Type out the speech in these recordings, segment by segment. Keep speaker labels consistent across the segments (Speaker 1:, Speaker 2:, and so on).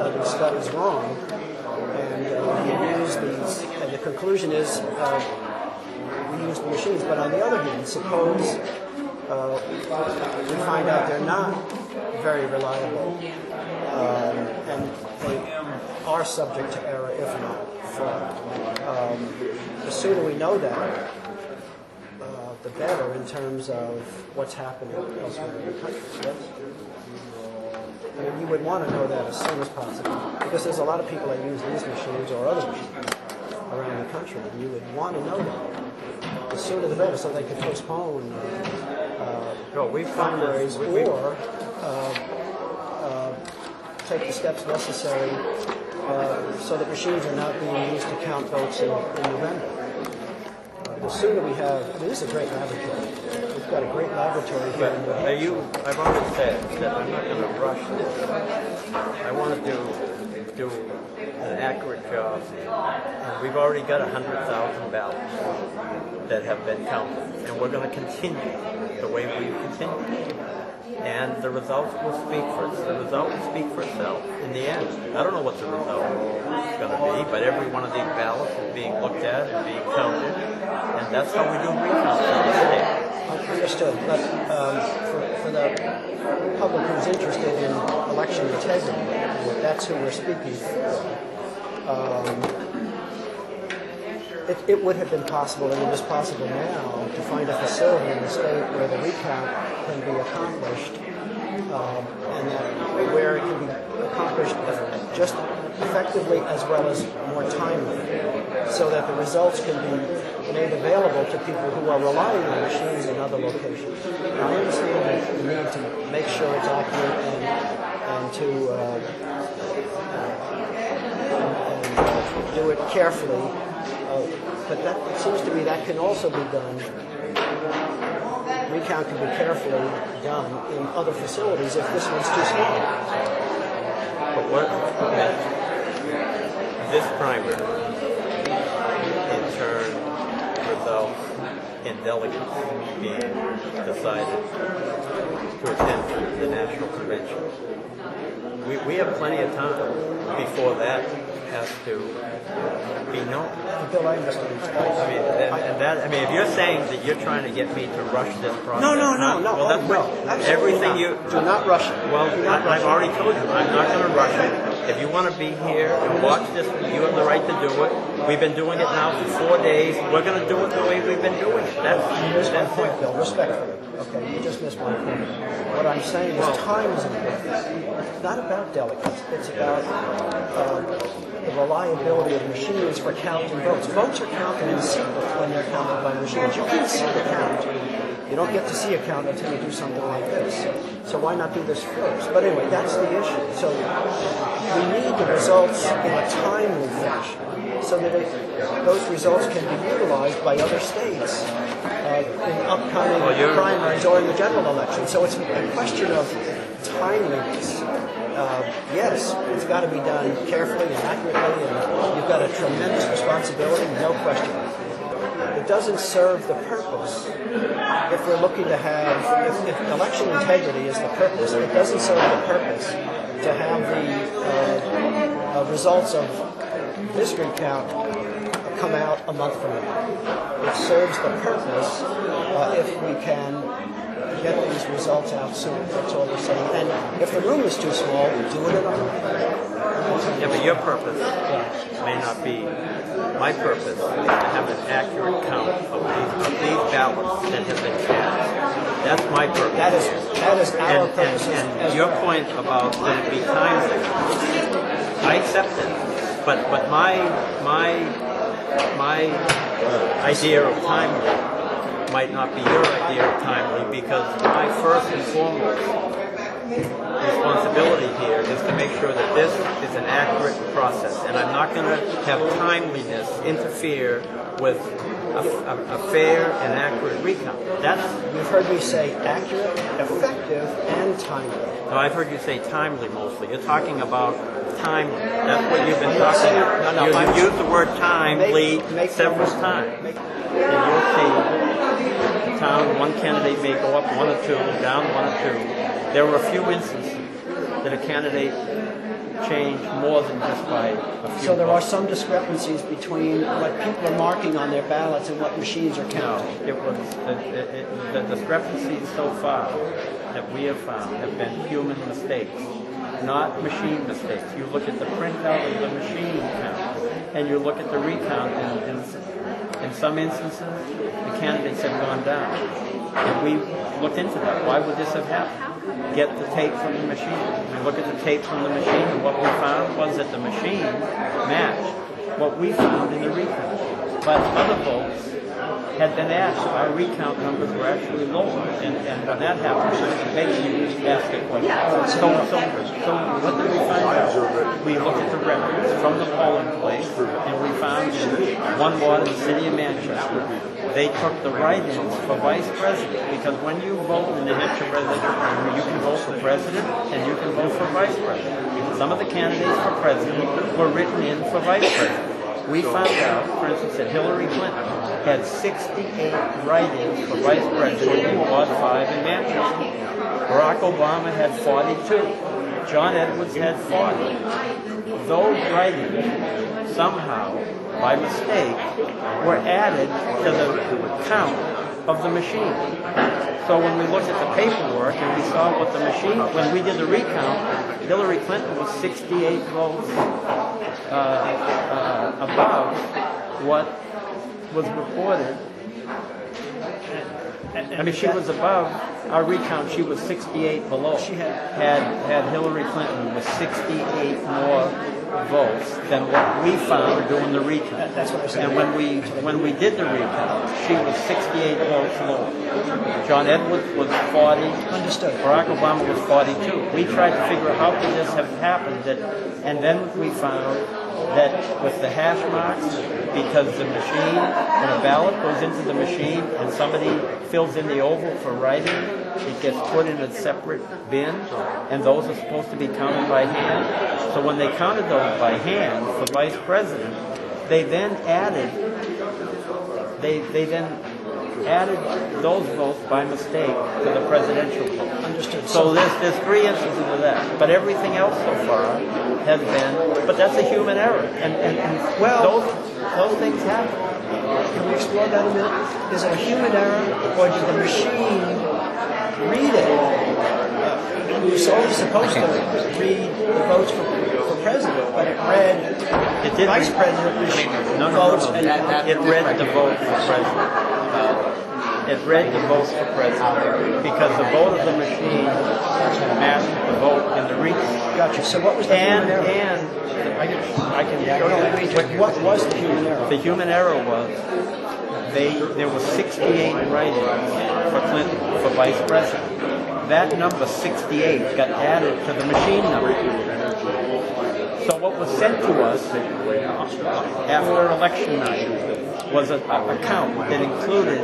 Speaker 1: is wrong, and we use these, and the conclusion is we use the machines. But on the other hand, suppose we find out they're not very reliable, and they are subject to error, if not fraud. The sooner we know that, the better in terms of what's happening elsewhere in the country. Yes? I mean, you would want to know that as soon as possible, because there's a lot of people that use these machines or other machines around the country, and you would want to know that. The sooner the better, so they can postpone primaries or take the steps necessary so that machines are not being used to count votes in November. The sooner we have, I mean, this is a great laboratory. We've got a great laboratory here.
Speaker 2: But I've already said that I'm not going to rush this. I want to do an accurate job. And we've already got 100,000 ballots that have been counted, and we're going to continue the way we continue. And the results will speak for itself. The result will speak for itself in the end. I don't know what the result is going to be, but every one of these ballots is being looked at and being counted, and that's how we do recounts in the state.
Speaker 1: Understood, but for the public who's interested in election integrity, that's who we're speaking for. It would have been possible, and it is possible now, to find a facility in the state where the recount can be accomplished, and that where it can be accomplished just effectively as well as more timely, so that the results can be made available to people who are relying on machines in other locations. Now, I understand the need to make sure it's accurate and to do it carefully. But that, it seems to me that can also be done. Recount can be carefully done in other facilities if this one's too small.
Speaker 2: But what this primary in turn results in delegates being decided to attend the national convention. We have plenty of time before that has to be known.
Speaker 1: Bill, I understand.
Speaker 2: I mean, if you're saying that you're trying to get me to rush this process,
Speaker 1: no.
Speaker 2: Well, that's everything
Speaker 1: not.
Speaker 2: you
Speaker 1: do not rush it.
Speaker 2: Well, I've already told you, I'm not going to rush it. If you want to be here and watch this, you have the right to do it. We've been doing it now for 4 days. We're going to do it the way we've been doing it.
Speaker 1: You missed my point, Bill. Respectfully. Okay, you just missed my point. What I'm saying is time is important. It's not about delegates. It's about the reliability of machines for counting votes. Votes are counted in secret when they're counted by machines. You can't see the count. You don't get to see a count until you do something like this. So why not do this first? But anyway, that's the issue. So we need the results in a timely fashion so that those results can be utilized by other states in upcoming primaries or in the general election. So it's a question of timeliness. Yes, it's got to be done carefully and accurately, and you've got a tremendous responsibility, no question. It doesn't serve the purpose. If we're looking to have, if election integrity is the purpose, it doesn't serve the purpose to have the results of this recount come out a month from now. It serves the purpose if we can get these results out soon. That's all we're saying. And if the room is too small, do it at all.
Speaker 2: Yeah, but your purpose may not be my purpose is to have an accurate count of these ballots that have been cast. That's my purpose.
Speaker 1: That is our purpose.
Speaker 2: And your point about that it be timely, I accept it. But my idea of timely might not be your idea of timely, because my first and foremost responsibility here is to make sure that this is an accurate process, and I'm not going to have timeliness interfere with a fair and accurate recount.
Speaker 1: You've heard me say accurate, effective, and timely.
Speaker 2: No, I've heard you say timely mostly. You're talking about timely. That's what you've been talking about. You've used the word timely several times. And you'll see town, one candidate may go up 1 or 2, down 1 or 2. There were a few instances that a candidate change more than just by a few
Speaker 1: So there are
Speaker 2: votes.
Speaker 1: some discrepancies between what people are marking on their ballots and what machines are
Speaker 2: No,
Speaker 1: counting.
Speaker 2: it was the discrepancies so far that we have found have been human mistakes, not machine mistakes. You look at the printout of the machine count, and you look at the recount, and in some instances, the candidates have gone down. And we looked into that. Why would this have happened? Get the tape from the machine. We look at the tape from the machine, and what we found was that the machine matched what we found in the recount. But other votes had been asked. Our recount numbers were actually lower, and when that happens, basically ask the question. So what did we find out? We looked at the records from the polling place, and we found in one ward in the city of Manchester, they took the write-ins for vice president, because when you vote in the New Hampshire presidential primary, you can vote for president and you can vote for vice president. Some of the candidates for president were written in for vice president. We found out, for instance, that Hillary Clinton had 68 write-ins for vice president in Ward 5 in Manchester. Barack Obama had 42. John Edwards had 40. Those write-ins somehow, by mistake, were added to the count of the machine. So when we looked at the paperwork and we saw what the machine, when we did the recount, Hillary Clinton was 68 votes above what was reported. I mean, she was above our recount. She was 68 below. She had Hillary Clinton with 68 more votes than what we found doing the recount.
Speaker 1: That's what I said.
Speaker 2: And when we did the recount, she was 68 votes lower. John Edwards was 40.
Speaker 1: Understood.
Speaker 2: Barack Obama was 42. We tried to figure out how could this have happened, and then we found that with the hash marks, because the machine, when a ballot goes into the machine and somebody fills in the oval for writing, it gets put in a separate bin, and those are supposed to be counted by hand. So when they counted those by hand for vice president, they then added those votes by mistake to the presidential vote.
Speaker 1: Understood.
Speaker 2: So there's three instances of that, but everything else so far has been. But that's a human error, and
Speaker 1: Well-
Speaker 2: those things happen.
Speaker 1: Can we explore that a minute? Is it a human error, or did the machine read it? It was always supposed to read the votes for president, but it read
Speaker 2: It did
Speaker 1: vice
Speaker 2: read-
Speaker 1: president votes. And
Speaker 2: It read the vote for president. It read the vote for president because the vote of the machine matched the vote in the recount.
Speaker 1: Gotcha. So what was the human error?
Speaker 2: I can show you
Speaker 1: What was the human error?
Speaker 2: The human error was there were 68 write-ins for Clinton for vice president. That number 68 got added to the machine number. So what was sent to us after election night was a count that included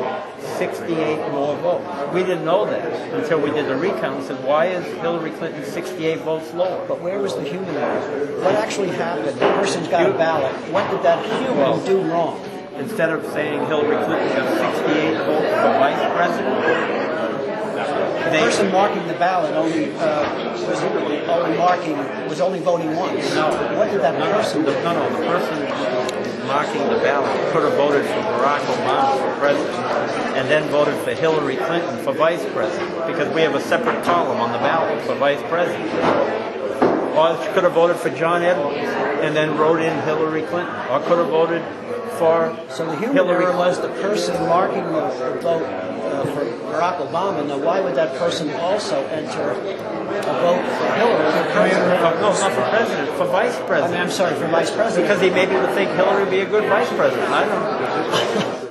Speaker 2: 68 more votes. We didn't know that until we did the recount and said, why is Hillary Clinton 68 votes lower?
Speaker 1: But where was the human error? What actually happened? The person's got a ballot. What did that human do wrong?
Speaker 2: Instead of saying Hillary Clinton got 68 votes for vice president,
Speaker 1: The person marking the ballot was only voting once.
Speaker 2: No.
Speaker 1: What did that person do?
Speaker 2: The person marking the ballot could have voted for Barack Obama for president and then voted for Hillary Clinton for vice president, because we have a separate column on the ballot for vice president. Or she could have voted for John Edwards and then wrote in Hillary Clinton, or could have voted for
Speaker 1: So the human
Speaker 2: Hillary
Speaker 1: error was
Speaker 2: Clinton.
Speaker 1: the person marking the vote for Barack Obama. Now, why would that person also enter a vote for Hillary for president?
Speaker 2: No, not for president, for vice president.
Speaker 1: I'm sorry, for vice president.
Speaker 2: Because he maybe would think Hillary would be a good vice president. I don't know.